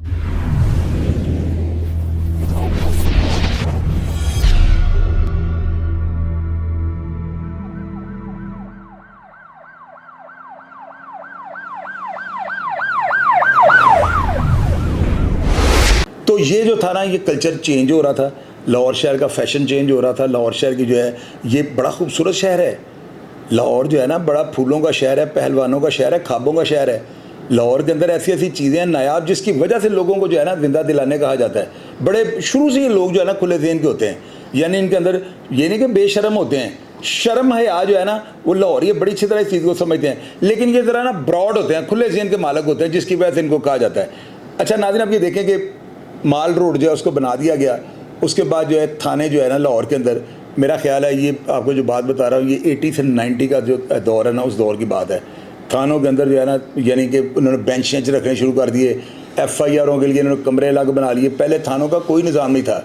तो ये जो था ना, ये कल्चर चेंज हो रहा था, लाहौर शहर का फैशन चेंज हो रहा था। लाहौर शहर की जो है ये बड़ा खूबसूरत शहर है। लाहौर जो है ना बड़ा फूलों का शहर है, पहलवानों का शहर है, ख्वाबों का शहर है। लाहौर के अंदर ऐसी ऐसी चीज़ें हैं नायाब, जिसकी वजह से लोगों को जो है ना जिंदा दिलाने कहा जाता है। बड़े शुरू से ये लोग जो है ना खुले ज़हन के होते हैं, यानी इनके अंदर ये नहीं कि बेशर्म होते हैं, शर्म हया जो है ना वो लाहौर ये बड़ी अच्छी तरह इस चीज़ को समझते हैं, लेकिन ये ज़रा ना ब्रॉड होते हैं, खुले ज़हन के मालक होते हैं, जिसकी वजह से इनको कहा जाता है। अच्छा नाज़रीन, आप ये देखें कि माल रोड जो है उसको बना दिया गया, उसके बाद जो है थाने जो है ना लाहौर के अंदर, मेरा ख्याल है ये आपको जो बात बता रहा हूँ ये 80 से 90 का जो दौर है ना उस दौर की बात है। थानों के अंदर जो है ना यानी कि उन्होंने बेंच शेंच रखने शुरू कर दिए, FIRों के लिए उन्होंने कमरे अलग बना लिए। पहले थानों का कोई निज़ाम नहीं था।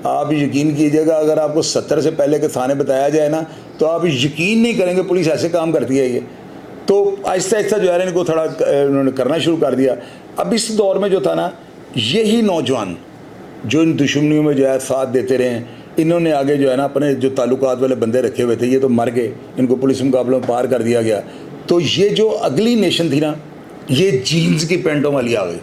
आप यकीन कीजिएगा, अगर आपको 70 से पहले के थाने बताया जाए ना तो आप यकीन नहीं करेंगे पुलिस ऐसे काम करती है ये। तो आहिस्ता आहिस्ता जो है इनको थोड़ा उन्होंने करना शुरू कर दिया। अब इस दौर में जो था ना, यही नौजवान जो इन दुश्मनियों में जो है साथ देते रहे, इन्होंने आगे जो है ना अपने जो ताल्लुकात वाले बंदे रखे हुए थे, ये तो मर गए, इनको पुलिस मुकाबलों में पार कर दिया गया। तो ये जो अगली नेशन थी ना, ये जीन्स की पैंटों वाली आ गई।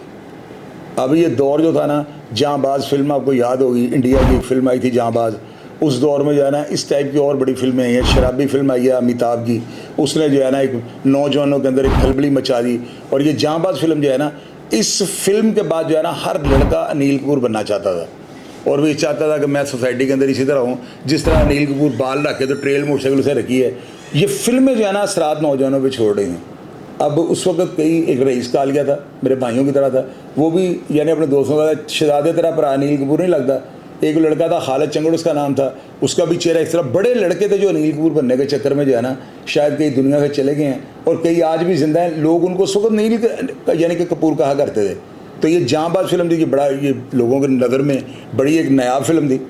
अब ये दौर जो था ना, जांबाज फिल्म आपको याद होगी, इंडिया की एक फिल्म आई थी जांबाज। उस दौर में जो है ना इस टाइप की और बड़ी फिल्में आई हैं। शराबी फिल्म आई है अमिताभ की, उसने जो है ना एक नौजवानों के अंदर एक खलबली मचा दी। और ये जांबाज फिल्म जो है ना, इस फिल्म के बाद जो है ना हर लड़का अनिल कपूर बनना चाहता था, और भी चाहता था कि मैं सोसाइटी के अंदर इसी तरह हूँ जिस तरह अनिल कपूर बाल रखे तो ट्रेल मोटरसाइकिल से रखी है। ये फिल्में जो है ना असरात नौजवानों पे छोड़ रही हैं। अब उस वक्त कई एक रईस कहा गया था, मेरे भाइयों की तरह था, वो भी यानी अपने दोस्तों का शहजादे तरह पर अनिल कपूर नहीं लगता। एक लड़का था खालिद चंगड़ उसका नाम था, उसका भी चेहरा इस तरह। बड़े लड़के थे जो अनिल कपूर बनने के चक्कर में जो है ना शायद कई दुनिया से चले गए हैं, और कई आज भी जिंदा हैं। लोग उनको उस वक्त नहीं यानी कि कपूर कहा करते थे। तो ये जांबाज फिल्म थी कि बड़ा ये लोगों की नज़र में बड़ी एक नायाब फिल्म थी।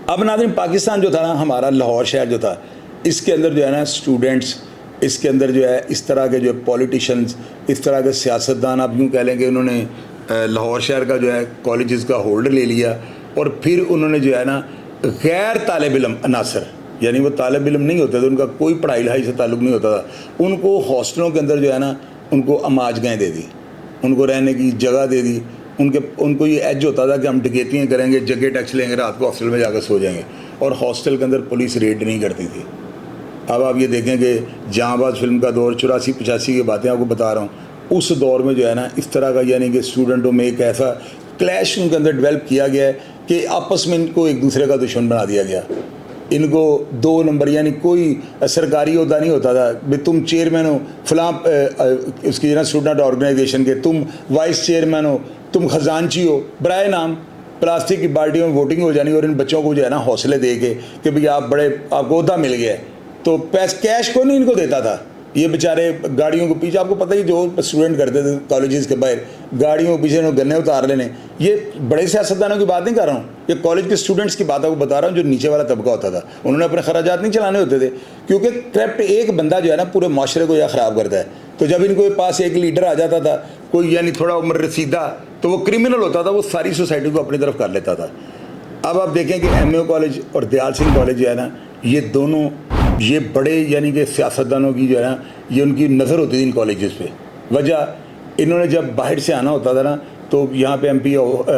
अब नाज़रीन, पाकिस्तान जो था ना, हमारा लाहौर शहर जो था, इसके अंदर जो है ना स्टूडेंट्स, इसके अंदर जो है इस तरह के जो पॉलिटिशियंस, इस तरह के सियासतदान, आप यूँ कह लेंगे, उन्होंने लाहौर शहर का जो है कॉलेजेस का होल्ड ले लिया। और फिर उन्होंने जो है ना गैर तालिब इल्म अनासर, यानी वो तालिब इल्म नहीं होते थे, उनका कोई पढ़ाई लिखाई से ताल्लुक़ नहीं होता था, उनको हॉस्टलों के अंदर जो है ना उनको अमाजगाहें दे दी, उनको रहने की जगह दे दी। उनको ये एज होता था कि हम डकैतियाँ करेंगे, जगह टैक्स लेंगे, रात को हॉस्टल में जाकर सो जाएंगे, और हॉस्टल के अंदर पुलिस रेड नहीं करती थी। अब आप ये देखें कि जांबाज फिल्म का दौर 84-85 की बातें आपको बता रहा हूँ, उस दौर में जो है ना इस तरह का यानी कि स्टूडेंटों में एक ऐसा क्लैश उनके अंदर डेवलप किया गया है कि आपस में इनको एक दूसरे का दुश्मन बना दिया गया। इनको 2 नंबर, यानी कोई सरकारी ओहदा नहीं होता था, भाई तुम चेयरमैन हो फलां उसकी ना स्टूडेंट ऑर्गेनाइजेशन के, तुम वाइस चेयरमैन हो, तुम खजानची हो, बराए नाम प्लास्टिक की बाल्टियों में वोटिंग हो जानी। और इन बच्चों को जो है ना हौसले दे के कि भाई आप बड़े, आपको ओहदा मिल गया है, तो कैश को नहीं इनको देता था। ये बेचारे गाड़ियों के पीछे, आपको पता ही जो स्टूडेंट करते थे कॉलेजेस के बाहर, गाड़ियों के पीछे गन्ने उतार लेने। ये बड़े सियासतदानों की बात नहीं कर रहा हूँ, ये कॉलेज के स्टूडेंट्स की बात आपको बता रहा हूँ, जो नीचे वाला तबका होता था। उन्होंने अपने खराजात नहीं चलाने होते थे, क्योंकि करप्ट एक बंदा जो है ना पूरे माशरे को यह ख़राब करता है। तो जब इनको पास एक लीडर आ जाता था, कोई यानी थोड़ा उम्र रसीदा, तो वो क्रिमिनल होता था, वो सारी सोसाइटी को अपनी तरफ कर लेता था। अब आप देखें कि MAO कॉलेज और दयाल सिंह कॉलेज जो है ना, ये दोनों ये बड़े यानी कि सियासतदानों की जो है ना ये उनकी नज़र होती थी इन कॉलेजेस पे। वजह, इन्होंने जब बाहर से आना होता था ना, तो यहाँ पे MP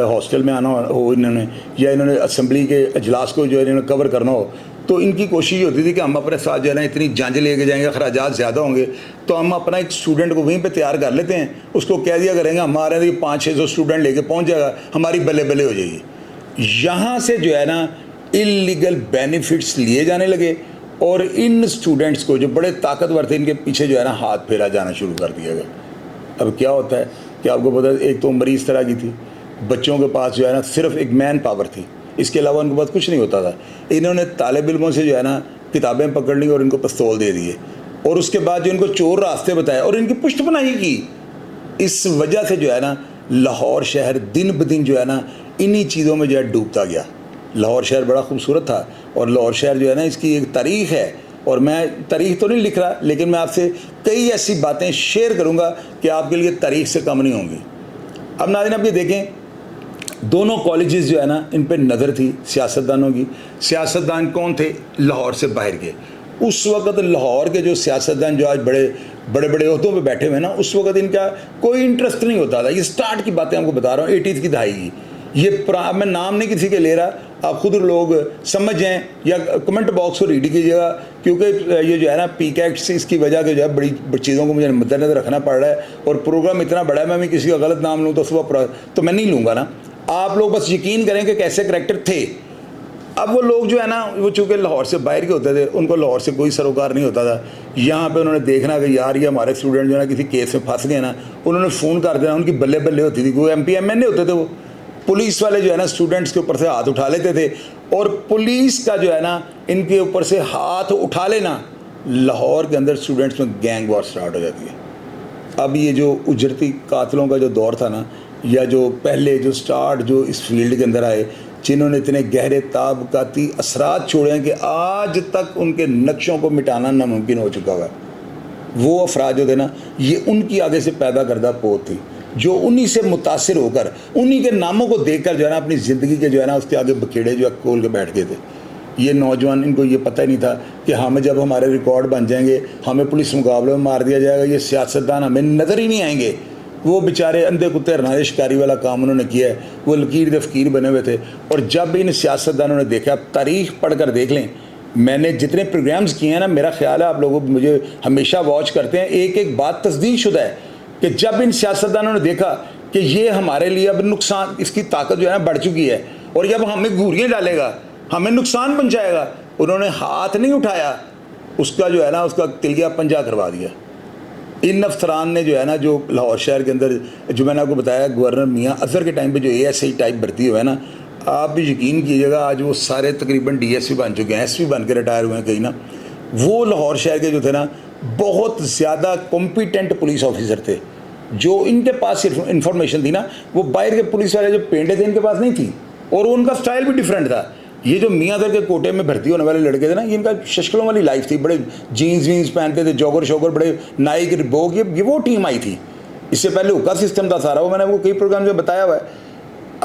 हॉस्टल में आना हो इन्होंने, या इन्होंने असम्बली के अजलास को जो है इन्होंने कवर करना हो, तो इनकी कोशिश ये होती थी कि हम अपने साथ जो है ना इतनी जांच लेके जाएंगे, खराजात ज़्यादा होंगे, तो हम अपना एक स्टूडेंट को वहीं पे तैयार कर लेते हैं, उसको कह दिया करेंगे हमारे 500-600 स्टूडेंट लेके पहुँच जाएगा, हमारी बल्ले बल्ले हो जाएगी। यहाँ से जो है ना इलीगल बेनिफिट्स लिए जाने लगे, और इन स्टूडेंट्स को जो बड़े ताकतवर थे, इनके पीछे जो है ना हाथ फेरा जाना शुरू कर दिया गया। अब क्या होता है कि आपको पता है, एक तो मरीज़ तरह की थी, बच्चों के पास जो है ना सिर्फ एक मैन पावर थी, इसके अलावा उनके पास कुछ नहीं होता था। इन्होंने तालिब इल्मों से जो है ना किताबें पकड़ ली और इनको पिस्तौल दे दिए, और उसके बाद जो इनको चोर रास्ते बताए और इनकी पुष्टपनाही की। इस वजह से जो है ना लाहौर शहर दिन ब दिन जो है ना इन्हीं चीज़ों में जो है डूबता गया। लाहौर शहर बड़ा खूबसूरत था, और लाहौर शहर जो है ना इसकी एक तारीख़ है, और मैं तारीख़ तो नहीं लिख रहा, लेकिन मैं आपसे कई ऐसी बातें शेयर करूंगा कि आपके लिए तारीख़ से कम नहीं होंगी। अब नाज़रीन आप ये देखें, दोनों कॉलेजेस जो है ना, इन पे नज़र थी सियासतदानों की। सियासतदान कौन थे? लाहौर से बाहर के। उस वक़्त लाहौर के जो सियासतदान जो आज बड़े बड़े ओहदों पे बैठे हुए हैं ना, उस वक़्त इनका कोई इंटरेस्ट नहीं होता था। ये स्टार्ट की बातें आपको बता रहा हूँ, 80s की दहाई की। ये मैं नाम नहीं किसी के ले रहा, आप खुद लोग समझ जाएँ या कमेंट बॉक्स को रीड कीजिएगा, क्योंकि ये जो है ना पीक एक्ट से इसकी वजह के जो है बड़ी चीज़ों को मुझे मद्देनजर रखना पड़ रहा है। और प्रोग्राम इतना बड़ा है, मैं भी किसी का गलत नाम लूँ तो सुबह तो मैं नहीं लूँगा ना। आप लोग बस यकीन करें कि कैसे करैक्टर थे। अब वो लोग जो है ना, वो चूँकि लाहौर से बाहर के होते थे, उनको लाहौर से कोई सरोकार नहीं होता था। यहाँ पे उन्होंने देखना कि यार ये हमारे स्टूडेंट जो है ना किसी केस में फंस गए ना, उन्होंने फ़ोन कर देना, उनकी बल्ले बल्ले होती थी। कोई MP MNA होते थे, वो पुलिस वाले जो है ना स्टूडेंट्स के ऊपर से हाथ उठा लेते थे। और पुलिस का जो है ना इनके ऊपर से हाथ उठा लेना, लाहौर के अंदर स्टूडेंट्स में गैंग वॉर स्टार्ट हो जाती है। अब ये जो उजरती कातलों का जो दौर था ना, या जो पहले जो स्टार्ट जो इस फील्ड के अंदर आए, जिन्होंने इतने गहरे ताबकाती असरात छोड़े हैं कि आज तक उनके नक्शों को मिटाना नामुमकिन हो चुका हुआ है, वो अफराद जो थे ना, ये उनकी आगे से पैदा करदा पोत थी, जो उन्हीं से मुतासिर होकर, उन्हीं के नामों को देखकर जो है ना अपनी ज़िंदगी के जो है ना उसके आगे बखेड़े जो है खोल के बैठ गए थे। ये नौजवान, इनको ये पता ही नहीं था कि हमें जब हमारे रिकॉर्ड बन जाएंगे, हमें पुलिस मुकाबले में मार दिया जाएगा, ये सियासतदान हमें नज़र ही नहीं आएंगे। वो बेचारे अंधे कुत्ते हरनाए शिकारी वाला काम उन्होंने किया है, वो लकीर दे फ़कीर बने हुए थे। और जब इन सियासतदानों ने देखा, तारीख़ पढ़ कर देख लें, मैंने जितने प्रोग्राम्स किए हैं ना, मेरा ख्याल है आप लोग मुझे हमेशा वॉच करते हैं, एक एक बात तस्दीक शुदा है कि जब इन सियासतदानों ने देखा कि ये हमारे लिए अब नुकसान, इसकी ताकत जो है ना बढ़ चुकी है और जब हमें घूरियाँ डालेगा, हमें नुकसान पहुँचाएगा, उन्होंने हाथ नहीं उठाया, उसका जो है ना उसका तिलिया पंजा करवा दिया। इन अफसरान ने जो है ना, जो लाहौर शहर के अंदर, जो मैंने आपको बताया गवर्नर मियाँ अजहर के टाइम पे जो ASI टाइप भर्ती हुआ है ना, आप भी यकीन कीजिएगा आज वो सारे तकरीबन DSP बन चुके हैं, SP बन के रिटायर हुए हैं कहीं ना। वो लाहौर शहर के जो थे ना बहुत ज़्यादा कॉम्पिटेंट पुलिस ऑफिसर थे, जो इनके पास सिर्फ इंफॉर्मेशन थी ना, वो बाहर के पुलिस वाले जो पेंडे थे इनके पास नहीं थी। और उनका स्टाइल भी डिफरेंट था। ये जो मियाँ दर के कोटे में भर्ती होने वाले लड़के थे ना, ये इनका शशकलों वाली लाइफ थी, बड़े जीन्स वीन्स पहनते थे, जॉगर शॉगर, बड़े नाइक रिबॉक, ये वो टीम आई थी। इससे पहले हुक्का सिस्टम था सारा, वो मैंने आपको कई प्रोग्राम में बताया हुआ है।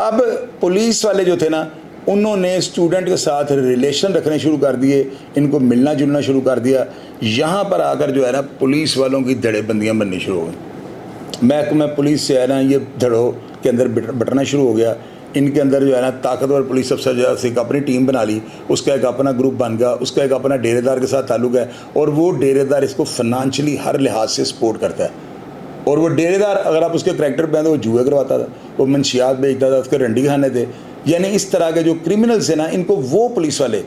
अब पुलिस वाले जो थे ना, उन्होंने स्टूडेंट के साथ रिलेशन रखने शुरू कर दिए, इनको मिलना जुलना शुरू कर दिया। यहाँ पर आकर जो है ना पुलिस वालों की धड़ेबंदियाँ बननी शुरू हो गई। महकमा पुलिस से है ना ये धड़ों के अंदर बटना शुरू हो गया। इनके अंदर जो है ना ताकतवर पुलिस अफसर जो है एक अपनी टीम बना ली, उसका एक अपना ग्रुप बन गया, उसका एक अपना डेरेदार के साथ ताल्लुक है, और वो डेरेदार इसको फाइनेंशियली हर लिहाज से सपोर्ट करता है। और वो डेरेदार अगर आप उसके करैक्टर पे तो वो जुए करवाता था, वो मंशियात बेचता था, उसके रंडी खाने थे। यानी इस तरह के जो क्रिमिनल्स हैं ना, इनको वो पुलिस वाले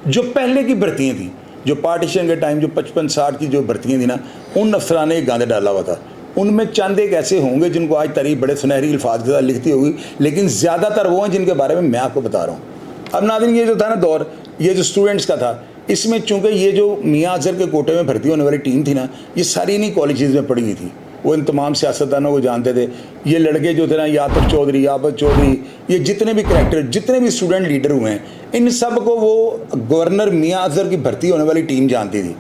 जो पहले की भर्तियाँ थी, जो पार्टीशन के टाइम जो 55-60 की जो भर्तियाँ थी ना, उन अफसरान ने एक गांधे डाला हुआ था। उनमें चंद एक ऐसे होंगे जिनको आज तारीफ बड़े सुनहरी अल्फाज के साथ लिखती होगी, लेकिन ज़्यादातर वो हैं जिनके बारे में मैं आपको बता रहा हूँ। अब नाज़रीन, ये जो था ना दौर, ये जो स्टूडेंट्स का था, इसमें चूँकि ये जो मियाँ अजहर के कोटे में भर्ती होने वाली टीम थी ना, ये सारी इन्हीं कॉलेजेस में पढ़ी हुई थी। वो इन तमाम सियासतदानों को जानते थे। ये लड़के जो थे ना, यातब चौधरी, याबत चौधरी, ये जितने भी करैक्टर, जितने भी स्टूडेंट लीडर हुए हैं, इन सब को वो गवर्नर मियाँ अजहर की भर्ती होने वाली टीम जानती थी।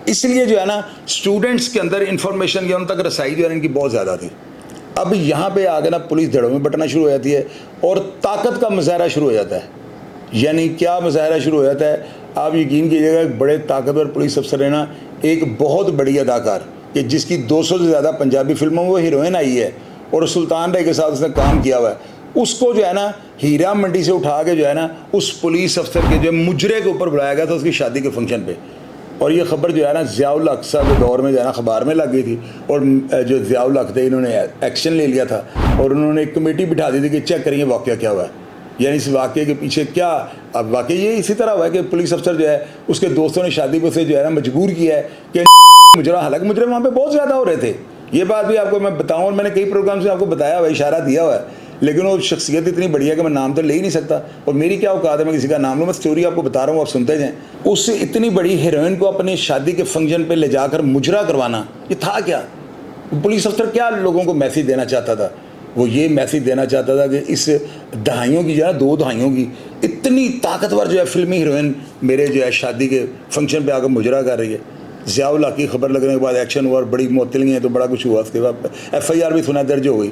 इसलिए जो है ना स्टूडेंट्स के अंदर इंफॉर्मेशन या उन तक रसाई जो है इनकी बहुत ज़्यादा थी। अब यहाँ पे आगे ना पुलिस धड़ों में बटना शुरू हो जाती है और ताकत का मुजाहरा शुरू हो जाता है। यानी क्या मुजाहरा शुरू हो जाता है, आप यकीन कीजिएगा, एक बड़े ताकतवर पुलिस अफसर है ना, एक बहुत बड़ी अदाकार कि जिसकी 200 से ज़्यादा पंजाबी फिल्मों में वो हीरोइन आई है और सुल्तान राय के साथ उसने काम किया हुआ है, उसको जो है ना हीरा मंडी से उठा के जो है ना उस पुलिस अफसर के जो मुजरे के ऊपर बुलाया गया था उसकी शादी के फंक्शन पे। और ये ख़बर जो है ना ज़ियाउल हक साहब के दौर में जो है ना अखबार में लग गई थी, और जो ज़ियाउल हक थे इन्होंने एक्शन ले लिया था और उन्होंने एक कमेटी बिठा दी थी कि चेक करिए वाक़या क्या हुआ है, यानी इस वाक़े के पीछे क्या। अब वाकई ये इसी तरह हुआ है कि पुलिस अफसर जो है उसके दोस्तों ने शादी को से जो है ना मजबूर किया है कि मुजरा, हालांकि मुजरे वहाँ पे बहुत ज़्यादा हो रहे थे। ये बात भी आपको मैं बताऊँ, और मैंने कई प्रोग्राम से आपको बताया हुआ, इशारा दिया हुआ है, लेकिन वो शख्सियत इतनी बढ़िया कि मैं नाम तो ले ही नहीं सकता, और मेरी क्या औकात है मैं किसी का नाम लूँ। मैं स्टोरी आपको बता रहा हूँ, आप सुनते जाएँ। उससे इतनी बड़ी हीरोइन को अपनी शादी के फंक्शन पे ले जाकर मुजरा करवाना, ये था क्या? पुलिस अफसर क्या लोगों को मैसेज देना चाहता था? वो ये मैसेज देना चाहता था कि इस दहाइयों की जो है 2 दहाइयों की इतनी ताकतवर जो है फिल्मी हीरोइन मेरे जो है शादी के फंक्शन पे आकर मुजरा कर रही है। ज़ियाउल हक की खबर लगने के बाद एक्शन हुआ और बड़ी मुअत्तलियाँ, तो बड़ा कुछ हुआ। उसके बाद FIR भी सुना दर्ज हो गई।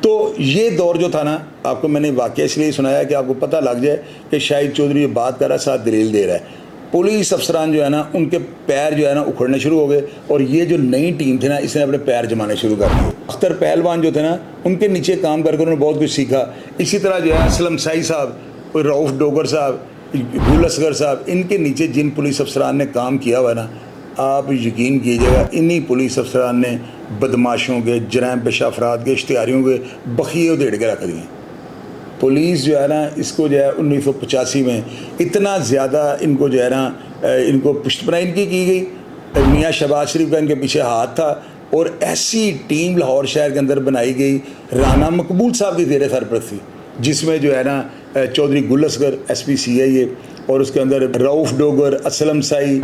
तो ये दौर जो था ना, आपको मैंने वाक़या इसलिए सुनाया कि आपको पता लग जाए कि शाहिद चौधरी ये बात कर रहा है, साथ दलील दे रहा है। पुलिस अफसरान जो है ना, उनके पैर जो है ना उखड़ने शुरू हो गए, और ये जो नई टीम थी ना, इसने अपने पैर जमाने शुरू कर दिए। अख्तर पहलवान जो थे ना, उनके नीचे काम करके उन्होंने बहुत कुछ सीखा। इसी तरह जो है असलम साई साहब, रऊफ़ डोगर साहब, गुल असगर साहब, इनके नीचे जिन पुलिस अफसरान ने काम किया हुआ ना, आप यकीन कीजिएगा इन्हीं पुलिस अफसरान ने बदमाशों के, जराइम पेशा अफराद के, इश्तिहारियों के बखिए उधेड़ के रख दिए। पुलिस जो है ना, इसको जो है 1985 में इतना ज़्यादा इनको जो है ना, इनको पुष्टपनाही इनकी की गई। मियाँ शहबाज शरीफ का इनके पीछे हाथ था, और ऐसी टीम लाहौर शहर के अंदर बनाई गई राना मकबूल साहब की ज़ेर सरपरस्ती, जिसमें जो है ना चौधरी गुल असगर SPCI, और उसके अंदर रऊफ़ डोगर, असलम साई,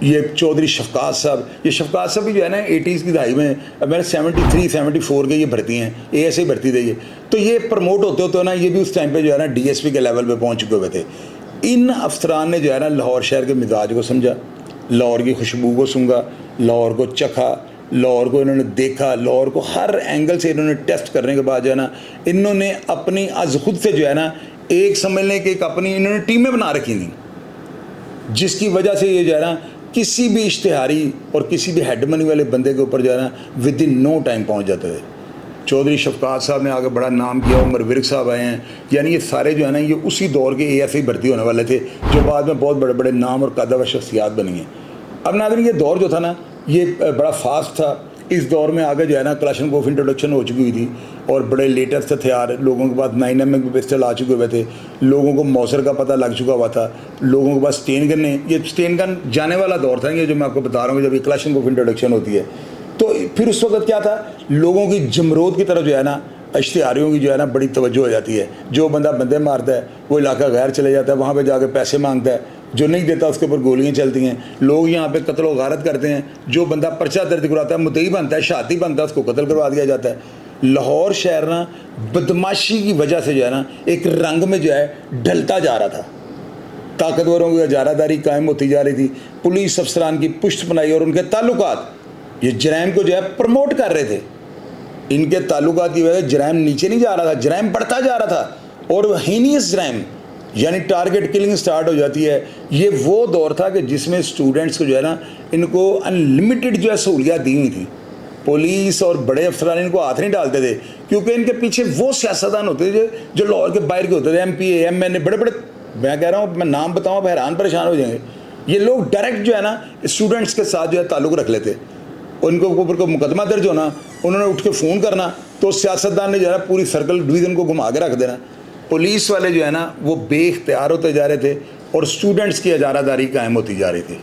ये चौधरी शफकात साहब। ये शफकात साहब भी जो है ना 80s की दहाई में, मैंने 73-74 के ये भर्ती हैं, ASI भर्ती थे ये। तो ये प्रमोट होते होते ना, ये भी उस टाइम पे जो है ना DSP के लेवल पे पहुंच चुके हुए थे। इन अफसरान ने जो है ना लाहौर शहर के मिजाज को समझा, लाहौर की खुशबू को सूंघा, लाहौर को चखा, लाहौर को इन्होंने देखा, लाहौर को हर एंगल से इन्होंने टेस्ट करने के बाद जो है ना, इन्होंने अपनी अज खुद से जो है ना एक समझ लें कि एक अपनी इन्होंने टीमें बना रखी थी, जिसकी वजह से ये जो है ना किसी भी इश्तिहारी और किसी भी हेड मनी वाले बंदे के ऊपर जो है ना विद इन नो टाइम पहुंच जाते थे। चौधरी शफकात साहब ने आगे बड़ा नाम किया, उमर विर्क साहब आए हैं, यानी ये सारे जो है ना, ये उसी दौर के ASI भर्ती होने वाले थे, जो बाद में बहुत बड़े बड़े नाम और कदर शख्सियात बनी हैं। अब नाज़रीन, ये दौर जो था ना, ये बड़ा फास्ट था। इस दौर में आगे जो है ना क्लाशनकोफ इंट्रोडक्शन हो चुकी हुई थी, और बड़े लेटेस्ट हथियार लोगों के पास 9mm के पिस्टल आ चुके हुए थे, लोगों को मौसर का पता लग चुका हुआ था, लोगों के पास स्टेन गन ने, ये स्टेन गन जाने वाला दौर था ये जो मैं आपको बता रहा हूँ, जब ये क्लाशनकोफ इंट्रोडक्शन होती है। तो फिर उस वक्त क्या था, लोगों की जमरोद की तरफ जो है ना, इश्तिहारियों की जो है ना बड़ी तवज्जो हो जाती है। जो बंदा बंदे मारता है वो इलाका गैर चले जाता है, वहाँ पे जाके पैसे मांगता है, जो नहीं देता उसके ऊपर गोलियां चलती हैं। लोग यहाँ पे कत्ल व गारत करते हैं, जो बंदा पर्चा दर्ज करवाता है, मुद्दई बनता है, शहादती बनता है, उसको कत्ल करवा दिया जाता है। लाहौर शहर ना बदमाशी की वजह से जो है ना एक रंग में जो है ढलता जा रहा था, ताकतवरों की इजारादारी कायम होती जा रही थी, पुलिस अफसरान की पुष्टपनाही और उनके ताल्लुकात ये जराइम को जो है प्रमोट कर रहे थे। इनके ताल्लुकात की वजह से जराइम नीचे नहीं जा रहा था, जराइम बढ़ता जा रहा था, और हीनियस जराइम यानी टारगेट किलिंग स्टार्ट हो जाती है। ये वो दौर था कि जिसमें स्टूडेंट्स को जो है ना, इनको अनलिमिटेड जो है सहूलियात दी हुई थी। पुलिस और बड़े अफसरान इनको हाथ नहीं डालते थे, क्योंकि इनके पीछे वो सियासतदान होते थे जो लाहौर के बाहर के होते थे, MPA MNA, बड़े बड़े, मैं कह रहा हूँ, मैं नाम बताऊँ आप हैरान परेशान हो जाएंगे। ये लोग डायरेक्ट जो है ना स्टूडेंट्स के साथ जो है ताल्लुक़ रख लेते, उनको ऊपर को मुकदमा दर्ज होना, उन्होंने उठ के फ़ोन करना, तो सियासतदान ने जो है ना पूरी सर्कल डिवीज़न को घुमा के रख देना। पुलिस वाले जो है ना वो बेख्तियार होते जा रहे थे, और स्टूडेंट्स की इजारादारी कायम होती जा रही थी।